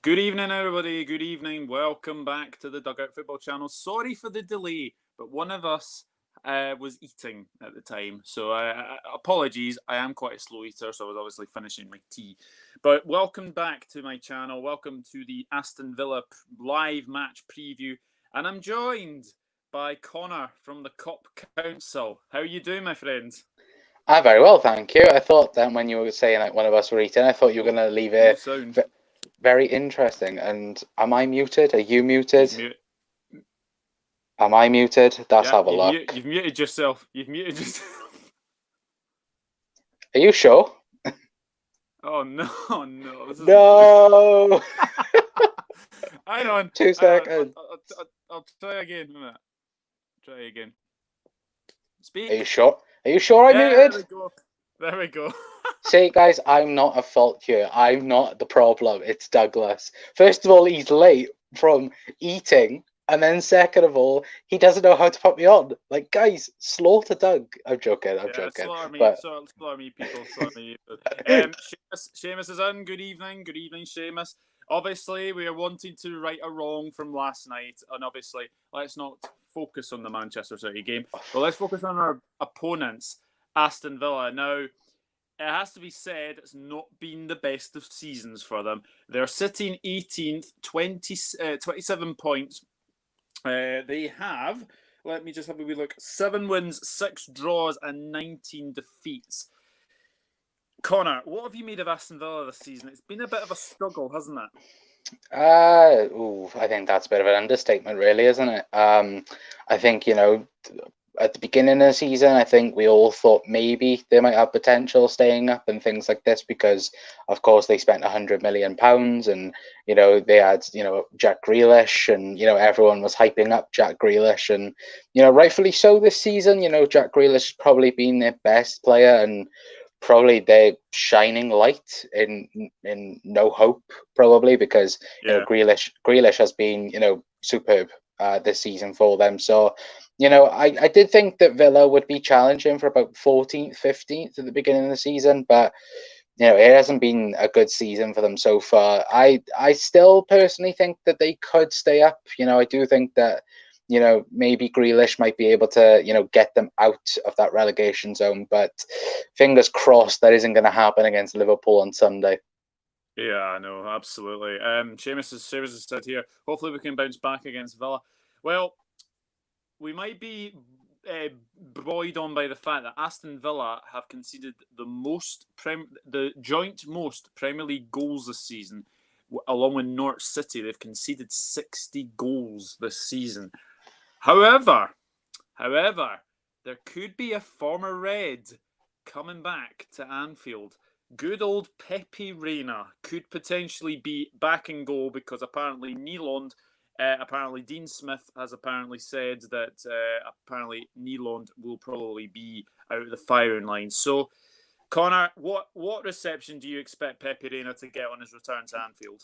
Good evening, everybody. Good evening. Welcome back to the Dugout Football Channel. Sorry for the delay, but one of us was eating at the time. So apologies. I am quite a slow eater, so I was obviously finishing my tea. But welcome back to my channel. Welcome to the Aston Villa live match preview. And I'm joined by Connor from the Kop Council. How are you doing, my friend? Very well, thank you. I thought that when you were saying like one of us were eating, I thought you were going to leave it very interesting. And am I muted? Are you muted? Am I muted? Let's have a look. You've muted yourself. You've muted yourself. Are you sure? Oh no, no. This no! Hang on. 2 seconds. I'll try again. Try again. Speak. Are you sure? Are you sure I muted? There we go. There we go. See, guys, I'm not at fault here. I'm not the problem. It's Douglas. First of all, he's late from eating. And then second of all, he doesn't know how to put me on. Like, guys, slaughter Doug. I'm joking. Slaughter me, but... slaughter me, people. Slaughter me. Seamus is in. Good evening. Good evening, Seamus. Obviously, we are wanting to right a wrong from last night. And obviously, let's not focus on the Manchester City game. But let's focus on our opponents, Aston Villa. Now, it has to be said, it's not been the best of seasons for them. They're sitting 18th, 27 points. They have, let me just have a wee look, 7 wins, 6 draws, and 19 defeats. Connor, what have you made of Aston Villa this season? It's been a bit of a struggle, hasn't it? I think that's a bit of an understatement, really, isn't it? I think, at the beginning of the season, I think we all thought maybe they might have potential staying up and things like this because, of course, they spent £100 million and, they had, Jack Grealish and, everyone was hyping up Jack Grealish and, rightfully so this season. Jack Grealish has probably been their best player and probably their shining light in no hope, probably because, Grealish has been, superb this season for them. So, I did think that Villa would be challenging for about 14th, 15th at the beginning of the season, but it hasn't been a good season for them so far. I still personally think that they could stay up. I do think that maybe Grealish might be able to get them out of that relegation zone, but fingers crossed that isn't going to happen against Liverpool on Sunday. Yeah, no, absolutely. Seamus has said here, hopefully we can bounce back against Villa. Well, we might be buoyed on by the fact that Aston Villa have conceded the joint most Premier League goals this season, along with Norwich City. They've conceded 60 goals this season. However, there could be a former Red coming back to Anfield. Good old Pepe Reina could potentially be back in goal because apparently apparently Dean Smith has apparently said that apparently Nyland will probably be out of the firing line. So, Connor, what reception do you expect Pepe Reina to get on his return to Anfield?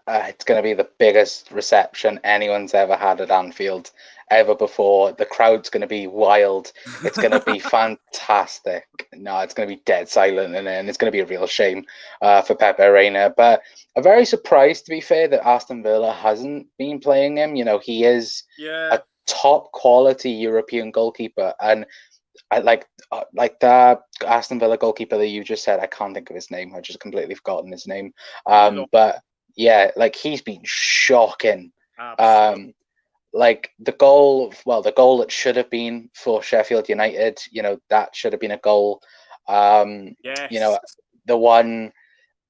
It's going to be the biggest reception anyone's ever had at Anfield ever before. The crowd's going to be wild. It's going to be fantastic. No, it's going to be dead silent, and it's going to be a real shame for Pepe Reina. But I'm very surprised, to be fair, that Aston Villa hasn't been playing him. He is a top quality European goalkeeper, and I like the Aston Villa goalkeeper that you just said. I can't think of his name. I've just completely forgotten his name. But yeah, he's been shocking. Absolutely. The goal that should have been for Sheffield United, that should have been a goal. Yes. The one,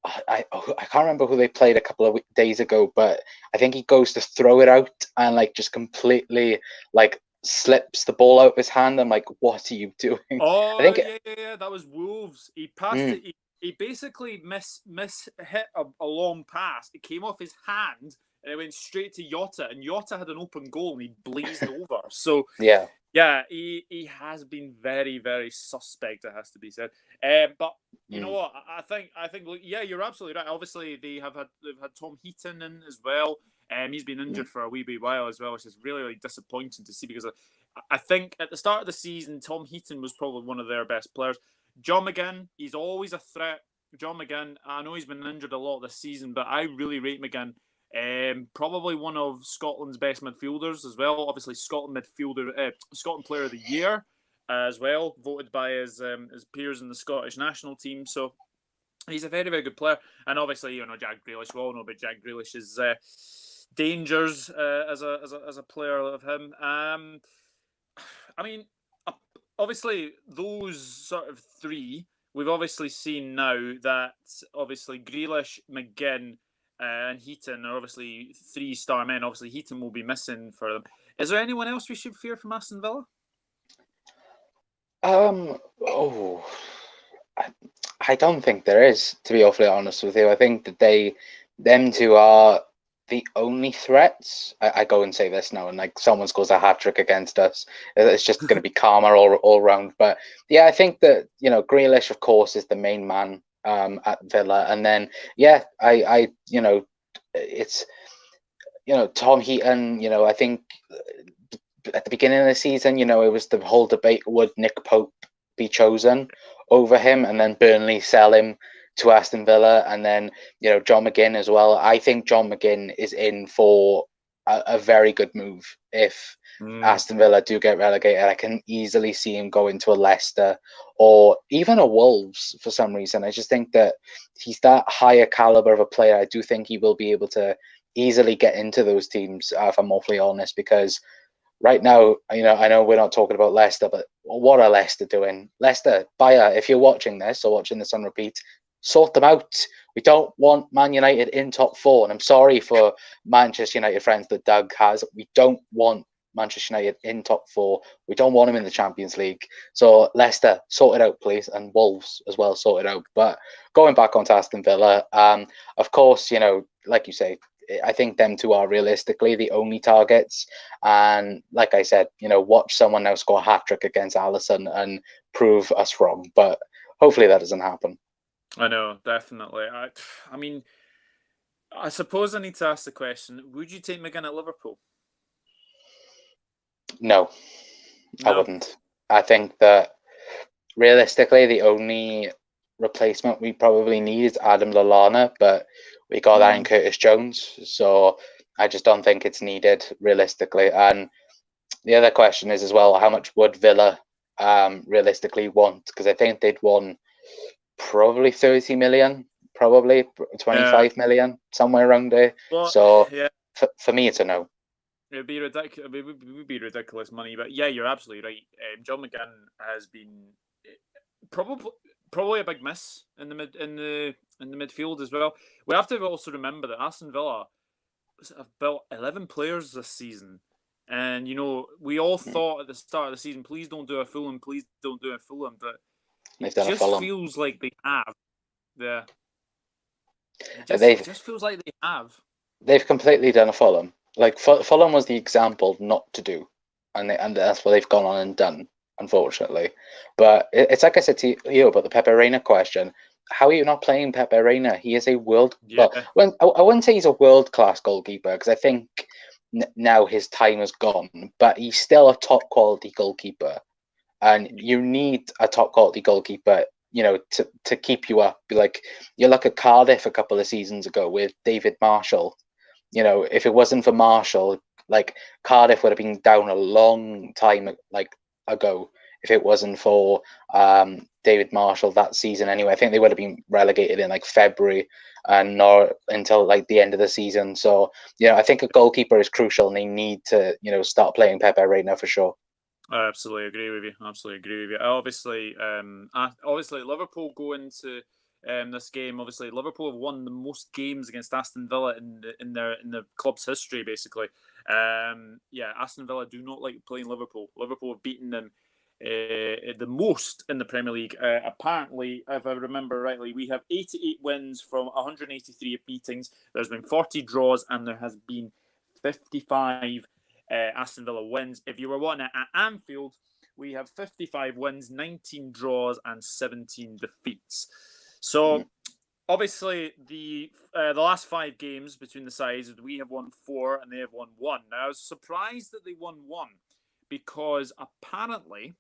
I can't remember who they played a couple of days ago, but I think he goes to throw it out and just completely slips the ball out of his hand. I'm like, what are you doing? Oh, I think that was Wolves. He passed it. He basically hit a long pass. It came off his hand and it went straight to Jota. And Jota had an open goal and he blazed over. So yeah, he has been very, very suspect. It has to be said. But you know what? I think you're absolutely right. Obviously, they've had Tom Heaton in as well. He's been injured for a wee while as well, which is really, really disappointing to see because I think at the start of the season, Tom Heaton was probably one of their best players. John McGinn, he's always a threat. John McGinn, I know he's been injured a lot this season, but I really rate McGinn. Probably one of Scotland's best midfielders as well. Obviously, Scotland Player of the Year as well, voted by his peers in the Scottish national team. So he's a very, very good player. And obviously, Jack Grealish. We all know about Jack Grealish's dangers as a player of him. I mean, obviously, those sort of three, we've obviously seen now that obviously Grealish, McGinn, and Heaton are obviously 3-star men. Obviously, Heaton will be missing for them. Is there anyone else we should fear from Aston Villa? I don't think there is, to be awfully honest with you. I think that them two are the only threats. I go and say this now, and like someone scores a hat-trick against us, it's just going to be karma all round. But yeah, I think that Grealish, of course, is the main man at Villa, and then it's Tom Heaton. I think at the beginning of the season, it was the whole debate: would Nick Pope be chosen over him, and then Burnley sell him to Aston Villa, and then John McGinn as well. I think John McGinn is in for a very good move if Aston Villa do get relegated. I can easily see him go into a Leicester or even a Wolves for some reason. I just think that he's that higher caliber of a player. I do think he will be able to easily get into those teams, if I'm awfully honest, because right now, I know we're not talking about Leicester, but what are Leicester doing? Leicester, Bayer, if you're watching this or watching this on repeat, sort them out. We don't want Man United in top four. And I'm sorry for Manchester United friends that Doug has. We don't want Manchester United in top four. We don't want them in the Champions League. So Leicester, sort it out, please. And Wolves as well, sort it out. But going back onto Aston Villa, of course, like you say, I think them two are realistically the only targets. And like I said, watch someone now score a hat-trick against Alisson and prove us wrong. But hopefully that doesn't happen. I know, definitely. I mean, I suppose I need to ask the question, would you take McGinn at Liverpool? No, I wouldn't. I think that realistically, the only replacement we probably need is Adam Lallana, but we got that in Curtis Jones. So I just don't think it's needed realistically. And the other question is as well, how much would Villa realistically want? Because I think they'd want probably 30 million, probably 25 million, somewhere around there. Well, so for me, it's a no. It would be ridiculous. It would be ridiculous money, but yeah, you're absolutely right. John McGinn has been probably a big miss in the midfield as well. We have to also remember that Aston Villa have built 11 players this season, and we all thought at the start of the season, please don't do a Fulham, please don't do a Fulham, but it just feels like they have. Yeah, it just feels like they have. They've completely done a Fulham. Like Fulham was the example not to do, and that's what they've gone on and done, unfortunately. But it's like I said to you about the Pepe Reina question. How are you not playing Pepe Reina? He is a I wouldn't say he's a world-class goalkeeper, because I think now his time has gone, but he's still a top-quality goalkeeper, and you need a top-quality goalkeeper, to keep you up. Like, you look at Cardiff a couple of seasons ago with David Marshall. If it wasn't for Marshall, like, Cardiff would have been down a long time ago. If it wasn't for David Marshall that season, anyway, I think they would have been relegated in February and not until the end of the season. So I think a goalkeeper is crucial, and they need to start playing Pepe Reina for sure. I absolutely agree with you. Obviously, Liverpool go into this game. Obviously, Liverpool have won the most games against Aston Villa in the club's history, basically. Aston Villa do not like playing Liverpool. Liverpool have beaten them the most in the Premier League. Apparently, if I remember rightly, we have 88 wins from 183 beatings. There's been 40 draws, and there has been 55 Aston Villa wins. If you were watching it at Anfield, we have 55 wins, 19 draws, and 17 defeats. So, obviously, the last 5 games between the sides, we have won 4 and they have won 1. Now, I was surprised that they won 1 because apparently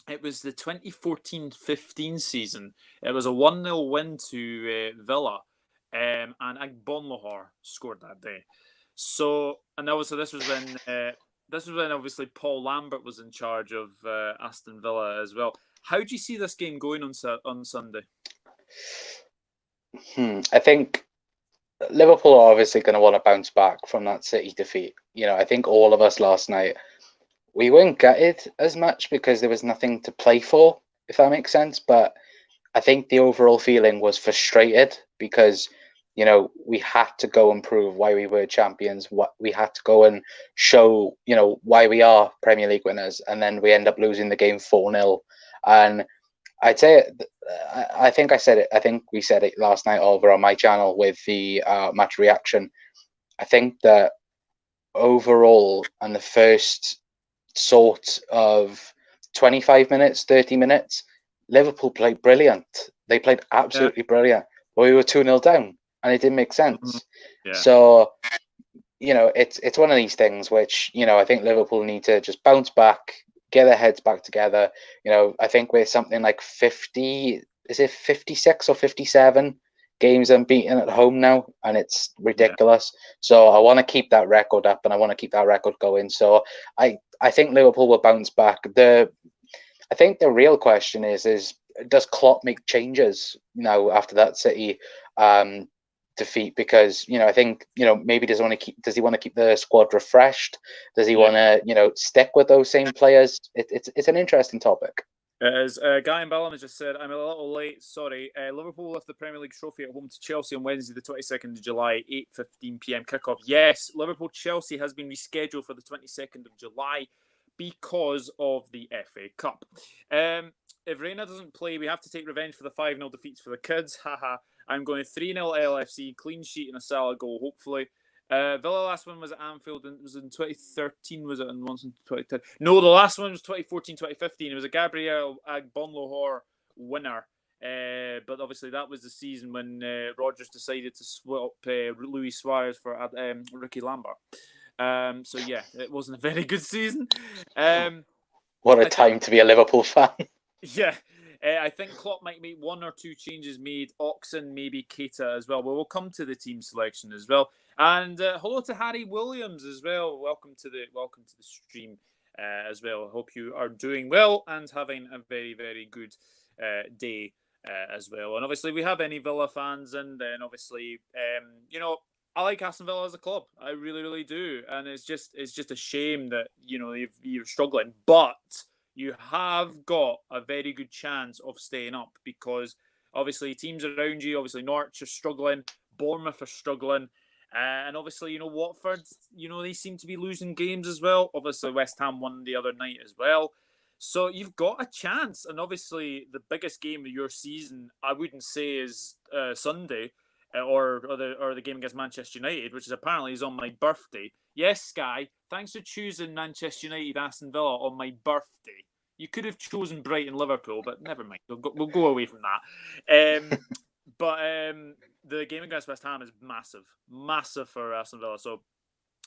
It was the 2014-15 season. It was a 1-0 win to Villa, and Agbonlahor scored that day. So, and also this was when obviously Paul Lambert was in charge of Aston Villa as well. How do you see this game going on Sunday? I think Liverpool are obviously going to want to bounce back from that City defeat. I think all of us last night, we weren't gutted as much because there was nothing to play for, if that makes sense. But I think the overall feeling was frustrated because, we had to go and prove why we were champions. What we had to go and show, why we are Premier League winners. And then we end up losing the game 4-0. And I'd say, I think I said it. I think we said it last night over on my channel with the match reaction. I think that overall, and the first sort of 25 minutes, 30 minutes, Liverpool played brilliant. They played absolutely brilliant. But we were 2-0 down, and it didn't make sense. Yeah. So, it's one of these things which, I think Liverpool need to just bounce back, get their heads back together. I think we're something like 50, is it 56 or 57 games unbeaten at home now, and it's ridiculous. So I want to keep that record up, and I want to keep that record going. So I think Liverpool will bounce back. I think the real question is does Klopp make changes now after that City defeat? Because I think maybe does he want to keep the squad refreshed? Does he want to stick with those same players? It's an interesting topic. As Guy and Ballum has just said, I'm a little late. Sorry. Liverpool left the Premier League trophy at home to Chelsea on Wednesday, the 22nd of July, 8:15 p.m. kickoff. Yes, Liverpool-Chelsea has been rescheduled for the 22nd of July because of the FA Cup. If Reina doesn't play, we have to take revenge for the 5-0 defeats for the kids. Haha. I'm going 3-0 LFC, clean sheet and a Salah goal, hopefully. Villa last one was at Anfield, and it was in 2013. Was it in once in 2010? No, the last one was 2014, 2015. It was a Gabriel Agbonlahor winner. But obviously that was the season when Rodgers decided to swap Luis Suarez for Ricky Lambert. So yeah, it wasn't a very good season. What a time to be a Liverpool fan. Yeah. I think Klopp might make one or two changes made. Oxen, maybe Keita as well. But we'll come to the team selection as well. And hello to Harry Williams as well. Welcome to the stream as well. I hope you are doing well and having a very, very good day as well. And obviously we have any Villa fans, and then obviously I like Aston Villa as a club. I really, really do. And it's just a shame that you're struggling, but you have got a very good chance of staying up because obviously teams around you, obviously Norwich are struggling, Bournemouth are struggling, and obviously, Watford, they seem to be losing games as well. Obviously, West Ham won the other night as well. So you've got a chance. And obviously, the biggest game of your season, I wouldn't say is Sunday or the game against Manchester United, which is apparently is on my birthday. Yes, Sky, thanks for choosing Manchester United, Aston Villa on my birthday. You could have chosen Brighton, Liverpool, but never mind. We'll go away from that. But the game against West Ham is massive for Aston Villa. So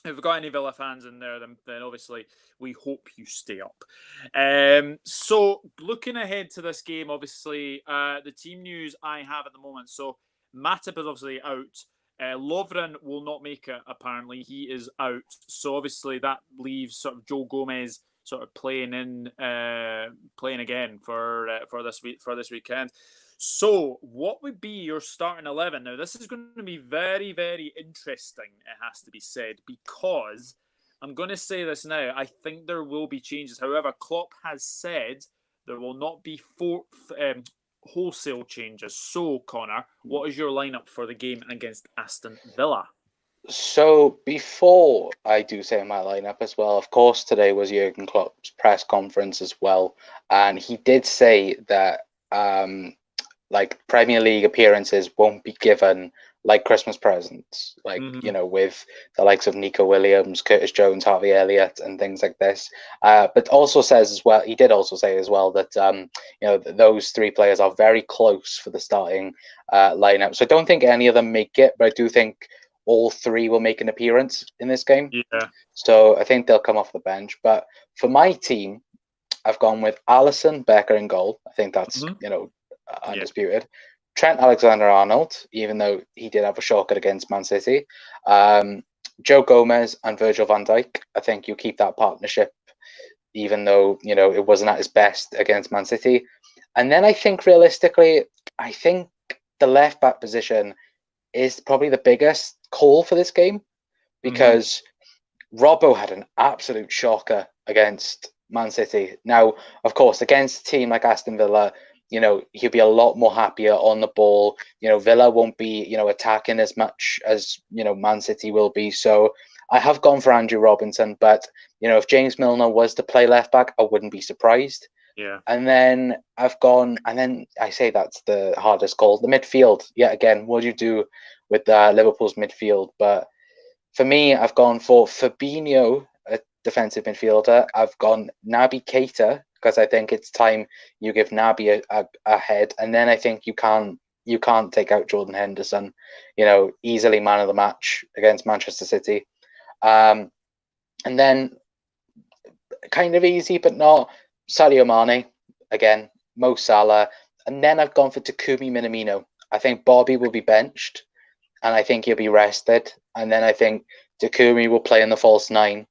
if we've got any Villa fans in there, then obviously we hope you stay up. So looking ahead to this game, obviously the team news I have at the moment. So Matip is obviously out. Lovren will not make it, apparently. He is out. So obviously that leaves sort of Joe Gomez sort of playing again for this weekend. So what would be your starting 11? Now, this is going to be very, very interesting, it has to be said, because I'm going to say this now. I think there will be changes. However, Klopp has said there will not be wholesale changes. So, Connor, what is your lineup for the game against Aston Villa? So before I do say my lineup as well, of course, today was Jurgen Klopp's press conference as well. And he did say that Premier League appearances won't be given like Christmas presents, with the likes of Nico Williams, Curtis Jones, Harvey Elliott, and things like this. But also says as well, he did also say as well that those three players are very close for the starting lineup. So I don't think any of them make it, but I do think all three will make an appearance in this game. Yeah. So I think they'll come off the bench. But for my team, I've gone with Alisson, Becker in goal. I think that's, undisputed. Trent Alexander-Arnold, even though he did have a shocker against Man City. Joe Gomez and Virgil van Dijk. I think you keep that partnership, even though, it wasn't at his best against Man City. And then I think realistically, the left back position is probably the biggest call for this game, because Robbo had an absolute shocker against Man City. Now, of course, against a team like Aston Villa, he'll be a lot more happier on the ball. Villa won't be, attacking as much as, Man City will be. So I have gone for Andrew Robinson, but, if James Milner was to play left back, I wouldn't be surprised. Yeah. And then I say that's the hardest call. The midfield, yet again, what do you do with Liverpool's midfield? But for me, I've gone for Fabinho, a defensive midfielder. I've gone Naby Keita, because I think it's time you give Naby a head. And then I think you can't take out Jordan Henderson, easily man of the match against Manchester City. And then kind of easy, but not, Sadio Mane, again, Mo Salah. And then I've gone for Takumi Minamino. I think Bobby will be benched, and I think he'll be rested. And then I think Takumi will play in the false nine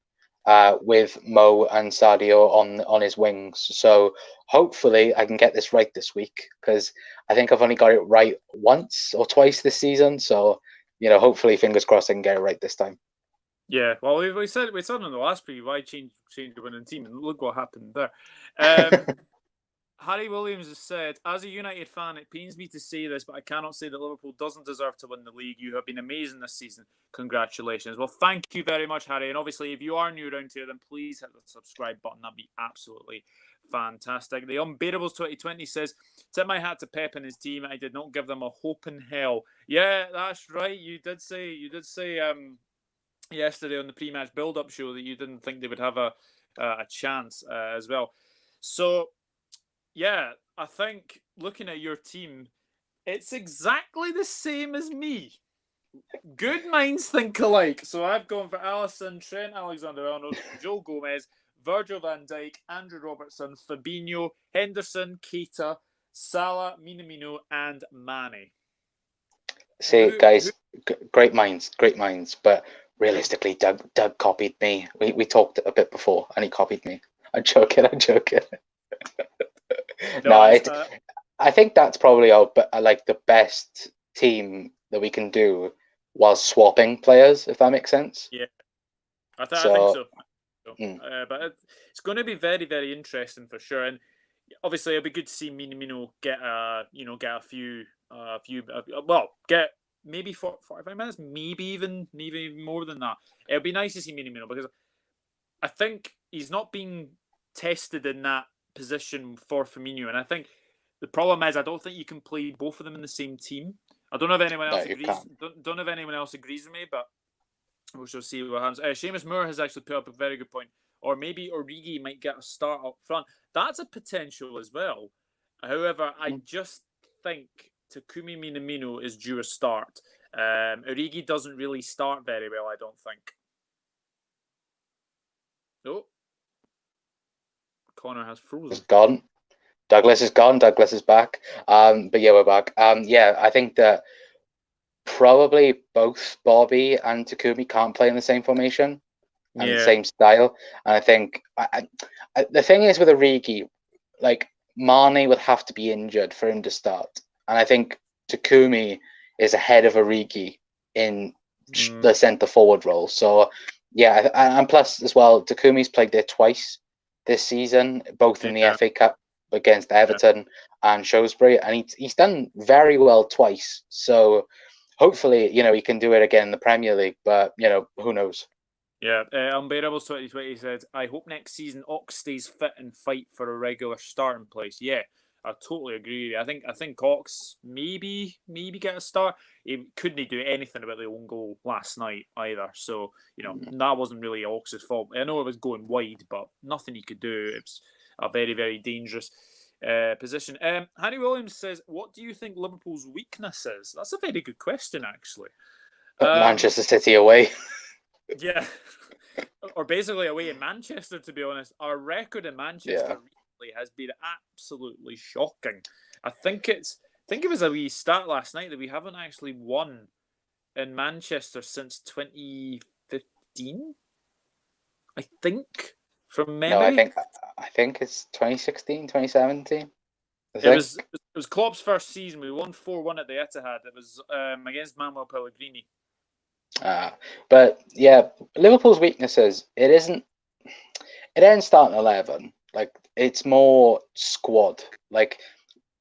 with Mo and Sadio on his wings. So hopefully I can get this right this week, because I think I've only got it right once or twice this season. So, hopefully, fingers crossed, I can get it right this time. Yeah, well, we said on the last preview, why change the winning team, and look what happened there. Harry Williams has said, as a United fan, it pains me to say this, but I cannot say that Liverpool doesn't deserve to win the league. You have been amazing this season. Congratulations. Well, thank you very much, Harry. And obviously, if you are new around here, then please hit the subscribe button. That'd be absolutely fantastic. The Unbearables 2020 says, tip my hat to Pep and his team. I did not give them a hope in hell. Yeah, that's right. You did say yesterday on the pre-match build-up show that you didn't think they would have a chance as well. So, yeah, I think looking at your team, it's exactly the same as me. Good minds think alike. So I've gone for Alisson, Trent Alexander-Arnold, Joe Gomez, Virgil van Dijk, Andrew Robertson, Fabinho, Henderson, Keita, Salah, Minamino, and Mane. See, guys, great minds, but realistically, Doug copied me. We talked a bit before, and he copied me. I'm joking. No, I think that's probably the best team that we can do while swapping players, if that makes sense. Yeah, I think so. But it's going to be very, very interesting for sure. And obviously, it'll be good to see Minamino get get maybe 45 minutes, maybe even more than that. It'll be nice to see Minamino, because I think he's not being tested in that position for Firmino, and I think the problem is I don't think you can play both of them in the same team. I don't know if anyone else agrees. Don't know if anyone else agrees with me, but we shall see what happens. Seamus Moore has actually put up a very good point. Or maybe Origi might get a start up front. That's a potential as well. However, I just think Takumi Minamino is due a start. Origi doesn't really start very well, I don't think. Oh. Connor has frozen. It's gone. Douglas is gone. Douglas is back. But yeah, we're back. I think that probably both Bobby and Takumi can't play in the same formation and the same style. And I think the thing is with Origi, like, Mane would have to be injured for him to start. And I think Takumi is ahead of Origi in the centre forward role. So yeah, and plus as well, Takumi's played there twice this season, both in the FA Cup against Everton and Shrewsbury, and he's done very well twice. So hopefully, he can do it again in the Premier League, but who knows? Yeah, Unbearables 2020 says, I hope next season Ox stays fit and fight for a regular starting place. Yeah, I totally agree with you. I think Ox maybe get a start. He couldn't do anything about the own goal last night either. So, that wasn't really Ox's fault. I know it was going wide, but nothing he could do. It's a very, very dangerous position. Harry Williams says, what do you think Liverpool's weakness is? That's a very good question, actually. Manchester City away. Yeah. Or basically away in Manchester, to be honest. Our record in Manchester has been absolutely shocking. I think it was a wee stat last night that we haven't actually won in Manchester since 2015. I think, from No, I memory. think it's 2016, 2017. I It think. was Klopp's first season. We won 4-1 at the Etihad. It was against Manuel Pellegrini. But yeah, Liverpool's weaknesses. It ain't starting 11. Like, it's more squad. Like,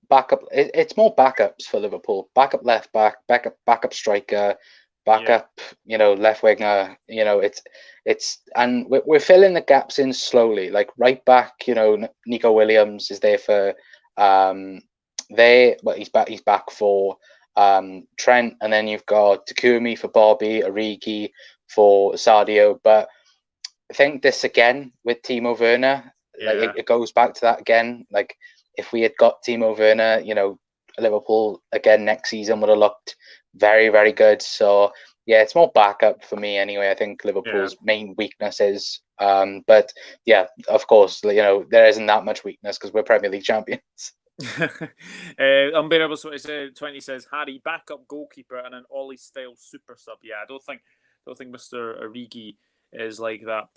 backup. It's more backups for Liverpool. Backup left back, backup striker, backup. Left winger. And we're filling the gaps in slowly. Like, right back. Nico Williams is there for. He's back for Trent, and then you've got Takumi for Bobby, Origi for Sadio. But I think this again with Timo Werner, like it goes back to that again. Like, if we had got Timo Werner, Liverpool again next season would have looked very, very good. So yeah, it's more backup for me anyway. I think Liverpool's main weakness is, but yeah, of course, there isn't that much weakness because we're Premier League champions. Unbearable. So it said 20 says Harry backup goalkeeper and an Ollie style super sub. Yeah, I don't think Mr. Origi is like that.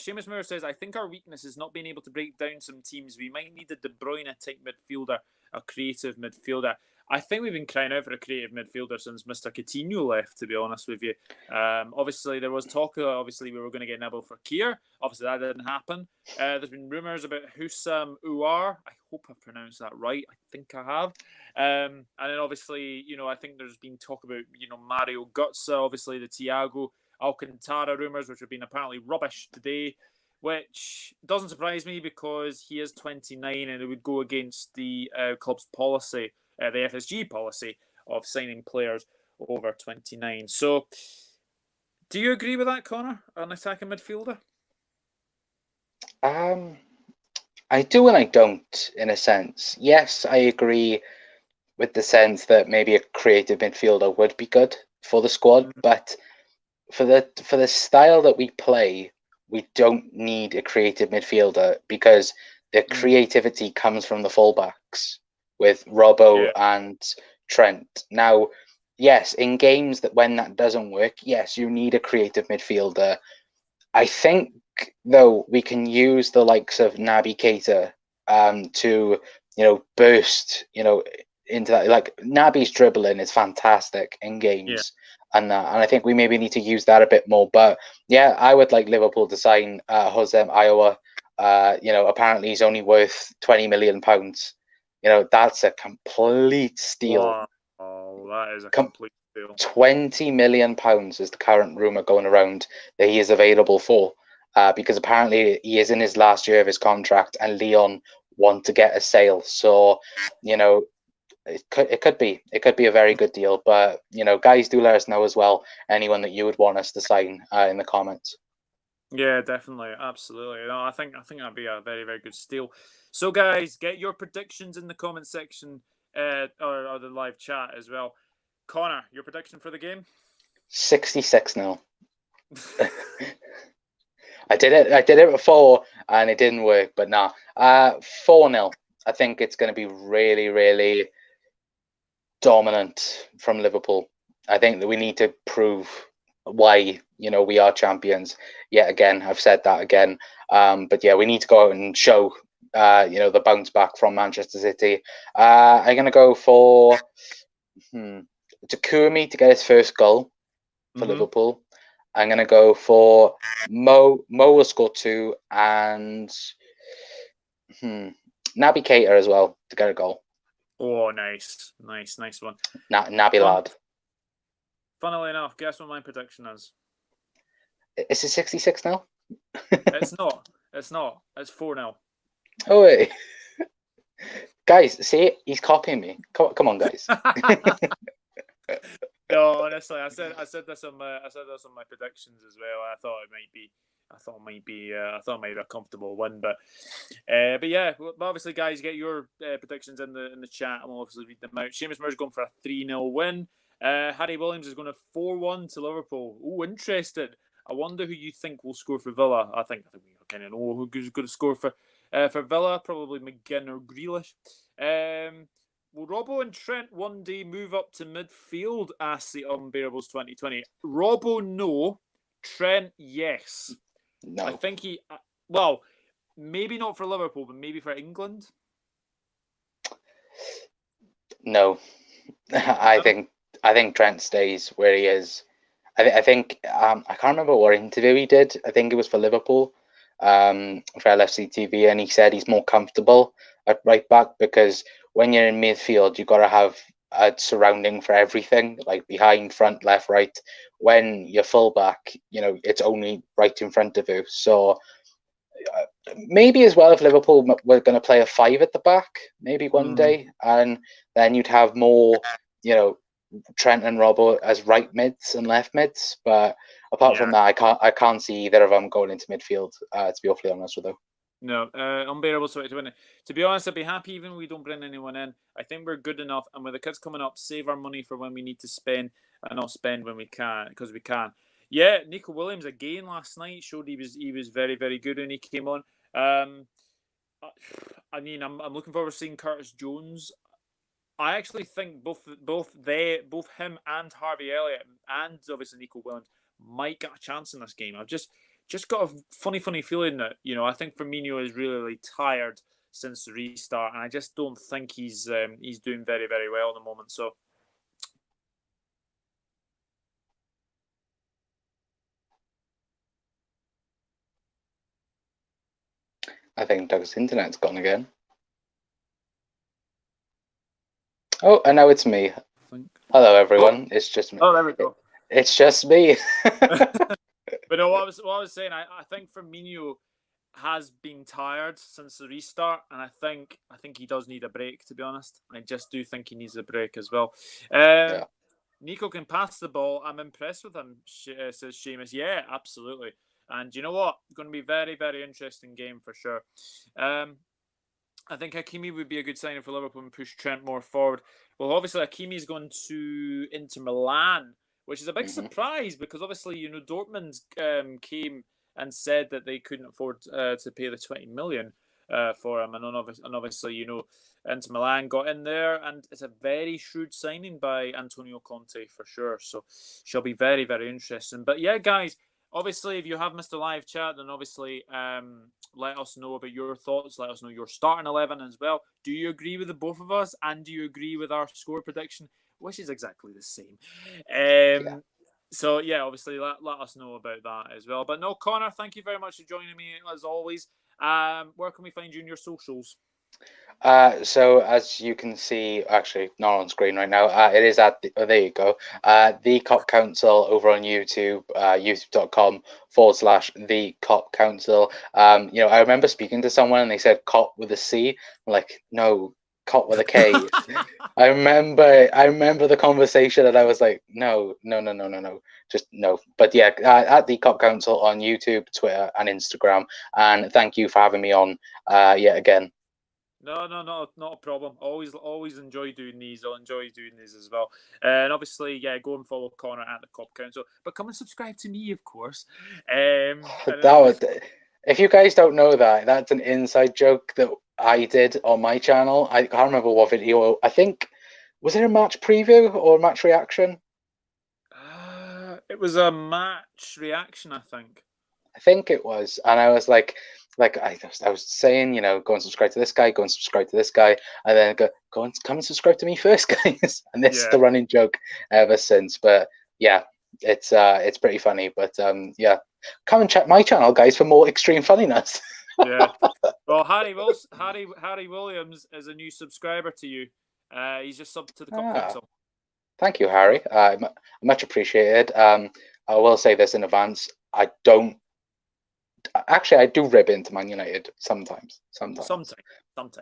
Seamus Moore says, I think our weakness is not being able to break down some teams. We might need a De Bruyne type midfielder, a creative midfielder. I think we've been crying out for a creative midfielder since Mr. Coutinho left, to be honest with you. Obviously, there was talk, obviously, we were going to get Nabil Fekir. Obviously, that didn't happen. There's been rumours about Houssam Ouar. I hope I've pronounced that right. I think I have. And then, obviously, I think there's been talk about, Mario Götze, obviously, the Thiago Alcantara rumours, which have been apparently rubbish today, which doesn't surprise me because he is 29 and it would go against the club's policy, the FSG policy of signing players over 29. So, do you agree with that, Connor, an attacking midfielder? I do and I don't, in a sense. Yes, I agree with the sense that maybe a creative midfielder would be good for the squad, but for the style that we play, we don't need a creative midfielder because the creativity comes from the fullbacks with Robbo and Trent. Now, yes, in games when that doesn't work, yes, you need a creative midfielder. I think, though, we can use the likes of Naby Keita to, burst, into that. Like, Naby's dribbling is fantastic in games. And I think we maybe need to use that a bit more. But yeah, I would like Liverpool to sign Hosem Iowa. Apparently he's only worth £20 million. That's a complete steal. Wow. Oh, that is a complete steal. £20 million is the current rumor going around that he is available for, because apparently he is in his last year of his contract, and Lyon want to get a sale. So, it could be a very good deal. But guys, do let us know as well anyone that you would want us to sign in the comments. Yeah, definitely, absolutely. No, I think that'd be a very, very good steal. So, guys, get your predictions in the comment section or the live chat as well. Connor, your prediction for the game? 66-0. I did it before and it didn't work, but nah. 4-0. I think it's going to be really, really dominant from Liverpool. I think that we need to prove why we are champions yet again. I've said that again, but yeah, we need to go out and show the bounce back from Manchester City. I'm gonna go for Takumi to get his first goal for Liverpool. I'm gonna go for Mo will score 2, and Naby Keita as well to get a goal. Oh, nice one. Naby lad. Funnily enough, guess what my prediction is? Is it 66 now? It's not. It's 4-0. Oh wait. Guys, see, he's copying me. Come on, guys. No, honestly, I said this on my predictions as well. I thought it might be a comfortable win, but yeah. But obviously, guys, get your predictions in the chat, and we'll obviously read them out. Seamus Moore's going for a 3-0 win. Harry Williams is going to 4-1 to Liverpool. Oh, interested. I wonder who you think will score for Villa. I think we kind of know who's going to score for For Villa, probably McGinn or Grealish. Will Robbo and Trent one day move up to midfield? Asks the Unbearables 2020. Robbo, no. Trent, yes. No. I think he... Well, maybe not for Liverpool, but maybe for England. No. I think Trent stays where he is. I think I can't remember what interview he did. I think it was for Liverpool, for LFC TV, and he said he's more comfortable at right back because when you're in midfield, you've got to have a surrounding for everything, like behind, front, left, right. When you're full back, it's only right in front of you. So maybe as well if Liverpool were going to play a 5 at the back, maybe one day, and then you'd have more, Trent and Robbo as right mids and left mids. But apart from that, I can't see either of them going into midfield. To be awfully honest with you. No, unbearable to win it. To be honest, I'd be happy even if we don't bring anyone in. I think we're good enough, and with the kids coming up, save our money for when we need to spend and not spend when we can, because we can. Yeah, Nico Williams again last night showed he was very, very good when he came on. I mean, I'm looking forward to seeing Curtis Jones. I actually think both him and Harvey Elliott and obviously Nico Williams might get a chance in this game. I've just got a funny feeling that I think Firmino is really tired since the restart, and I just don't think he's doing very, very well at the moment. So I think Doug's internet's gone again. Oh, and now it's me. Hello, everyone. It's just me. Oh, there we go. It's just me. But no, what I was saying, I think Firmino has been tired since the restart, and I think he does need a break. To be honest, I just do think he needs a break as well. Yeah. Nico can pass the ball. I'm impressed with him, says Seamus. Yeah, absolutely. And you know what? It's going to be a very, very interesting game for sure. I think Hakimi would be a good signing for Liverpool and push Trent more forward. Well, obviously, Hakimi's going to Inter Milan, which is a big surprise because obviously, Dortmund came and said that they couldn't afford to pay the 20 million for him. And obviously, Inter Milan got in there, and it's a very shrewd signing by Antonio Conte for sure. So, she'll be very, very interesting. But yeah, guys, obviously, if you have missed a live chat, then obviously let us know about your thoughts. Let us know your starting 11 as well. Do you agree with the both of us? And do you agree with our score prediction, which is exactly the same? Yeah. So, yeah, obviously, let us know about that as well. But no, Connor, thank you very much for joining me as always. Where can we find you in your socials? So as you can see, actually not on screen right now, it is at there you go, the Kop Council over on YouTube, youtube.com/the Kop Council. I remember speaking to someone and they said Kop with a C. I'm like, no, Kop with a K. I remember the conversation and I was like, no, just no. But yeah, at the Kop Council on YouTube, Twitter, and Instagram. And thank you for having me on yet again. No, not a problem. Always enjoy doing these. I'll enjoy doing these as well. And obviously, yeah, go and follow Connor at the Kop Council. But come and subscribe to me, of course. If you guys don't know that, that's an inside joke that I did on my channel. I can't remember what video. I think, was it a match preview or a match reaction? It was a match reaction, I think. I think it was, and I was like I was saying, go and subscribe to this guy, go and subscribe to this guy, and then go and come and subscribe to me first, guys. And this is the running joke ever since. But yeah, it's pretty funny. But yeah, come and check my channel, guys, for more extreme funniness. Yeah. Well, Harry Williams is a new subscriber to you. He's just subbed to the Kop Council. Thank you, Harry. Much appreciated. I will say this in advance. I do rib into Man United sometimes. But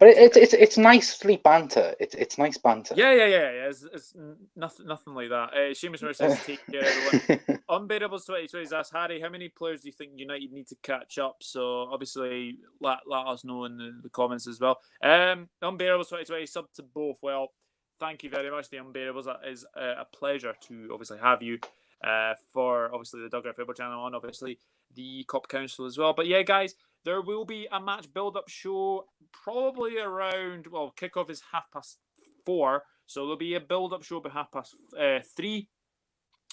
it's nicely banter. It's nice banter. Yeah. It's nothing like that. Seamus Moore says, take care, everyone. Unbearables 2020 asks, Harry, how many players do you think United need to catch up? So obviously let us know in the comments as well. Unbearables 2020 sub to both. Well, thank you very much, the Unbearables. That is a pleasure to obviously have you for obviously the Dugout Football channel and obviously the Kop Council as well. But yeah, guys, There will be a match build-up show probably around, well, kickoff is 4:30, so there'll be a build-up show about 3:30,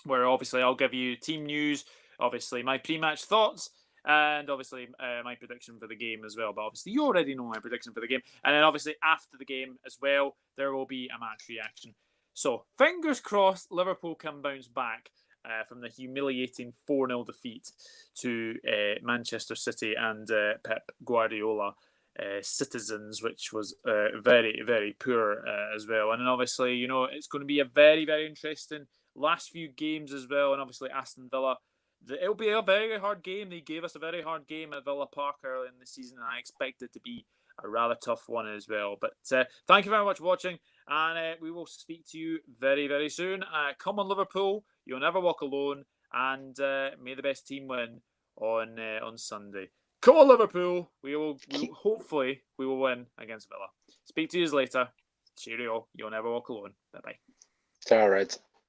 where obviously I'll give you team news, obviously my pre-match thoughts, and obviously my prediction for the game as well. But obviously you already know my prediction for the game. And then obviously after the game as well, there will be a match reaction. So fingers crossed Liverpool can bounce back from the humiliating 4-0 defeat to Manchester City and Pep Guardiola citizens, which was very, very poor as well. And then obviously, you know, it's going to be a very, very interesting last few games as well. And obviously Aston Villa, it'll be a very hard game. They gave us a very hard game at Villa Park early in the season, and I expect it to be a rather tough one as well. But thank you very much for watching, and we will speak to you very, very soon. Come on, Liverpool. You'll never walk alone, and may the best team win on Sunday. Come on, Liverpool. Hopefully we will win against Villa. Speak to you later. Cheerio. You'll never walk alone. Bye-bye. It's all right.